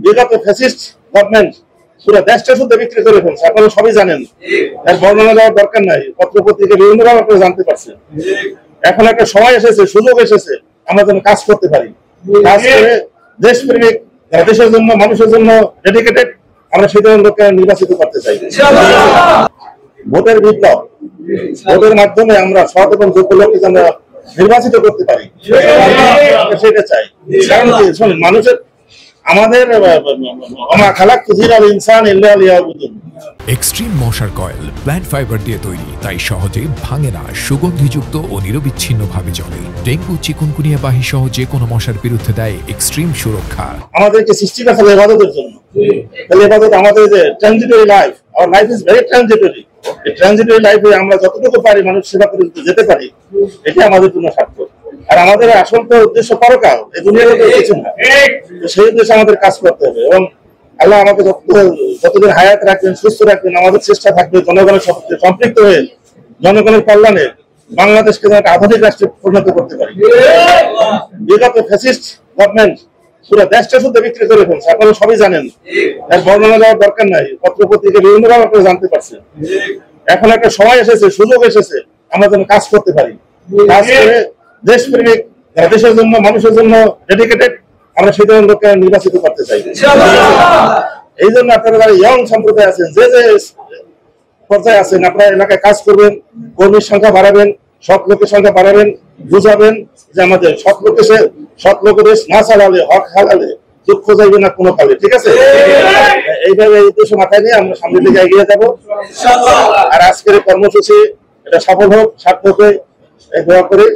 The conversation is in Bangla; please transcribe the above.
বিগত ফ্যাসিস্ট গভর্নমেন্ট পুরো দেশটা শুদ্ধ বিক্রি করে ফেলছে, আপনারা সবই জানেন, এর বর্ণনা দেওয়ার দরকার নাই, পত্রপত্রিকা বিভিন্নভাবে আপনারা জানতে পারছেন। এখন একটা সময় এসেছে, সুযোগ এসেছে, আমরা যেন কাজ করতে পারি, কাজ করে দেশপ্রেমিক, দেশের জন্য, মানুষের জন্য ডেডিকেটেড, আমরা সেই ধরনের লোককে নির্বাচিত করতে চাই। ভোটের বিপ্লব, ভোটের মাধ্যমে আমরা সৎ এবং যোগ্য লোককে যেন নির্বাচিত করতে পারি, সেটা চাই। কারণ কি, শোনেন, মানুষের আমাদের এক্সট্রিম মশার কয়েল প্ল্যান্ট ফাইবার দিয়ে তৈরি, তাই সহজে ভাঙে না, সুগন্ধিযুক্ত ও নিরবিচ্ছিন্নভাবে চলে। ডেঙ্গু, চিকুনগুনিয়া বাহি সহ যে কোনো মশার বিরুদ্ধে দেয় এক্সট্রিম সুরক্ষা। আমাদেরকে সৃষ্টি করা হলো ইবাদতের জন্য। তাহলে ইবাদত আমাদের যে transitory life, our life is very transitory. এই ট্রানজিটরি লাইফে আমরা যতটুকু পারি মানুষ সেবা করে যেতে পারি, এটা আমাদের জন্য সার্থক। আর আমাদের আসল তো উদ্দেশ্য পরকাল, এই দুনিয়ার কিছু না। সেই উদ্দেশ্যে আমাদের কাজ করতে হবে এবং আল্লাহ আমাকে যতদিন হায়াত রাখবেন, সুস্থ রাখবেন, আমাদের চেষ্টা থাকবে জনগণের সাথে সম্পৃক্ত হয়ে জনগণের কল্যাণে বাংলাদেশকে একটা আধুনিক রাষ্ট্রে পরিণত করতে পারি। বিগত ফ্যাসিস্ট গভর্নমেন্ট পুরো দেশটা শুদ্ধ বিক্রি করে ফেলছে, আপনারা সবই জানেন, এর বর্ণনা দেওয়ার দরকার নাই, পত্রপত্রিকা বিভিন্নভাবে আপনারা জানতে পারছেন। এখন একটা সময় এসেছে, সুযোগ এসেছে, আমরা যেন কাজ করতে পারি, কাজ করে দেশপ্রেমিক, দেশের জন্য, মানুষের জন্য ডেডিকেটেড, আমরা সেই ধরনের লোককে নির্বাচিত করতে চাই। এই জন্য আপনারা যারা ইয়ং সম্প্রদায় আছেন, যে যে পর্যায়ে আছেন, আপনারা এলাকায় কাজ করবেন, কর্মীর সংখ্যা বাড়াবেন, সৎ লোকের সংখ্যা বাড়াবেন, বুঝাবেন যে আমাদের সৎ লোকের না চালালে, হক হালালে দুঃখ যাইবে না কোনো কালে, ঠিক আছে? এইভাবে এই উদ্দেশ্য মাথায় নিয়ে আমরা সামনের দিকে এগিয়ে যাবো। আর আজকের কর্মসূচি এটা সফল হোক, সার্থক হোক, এই দোয়া করে।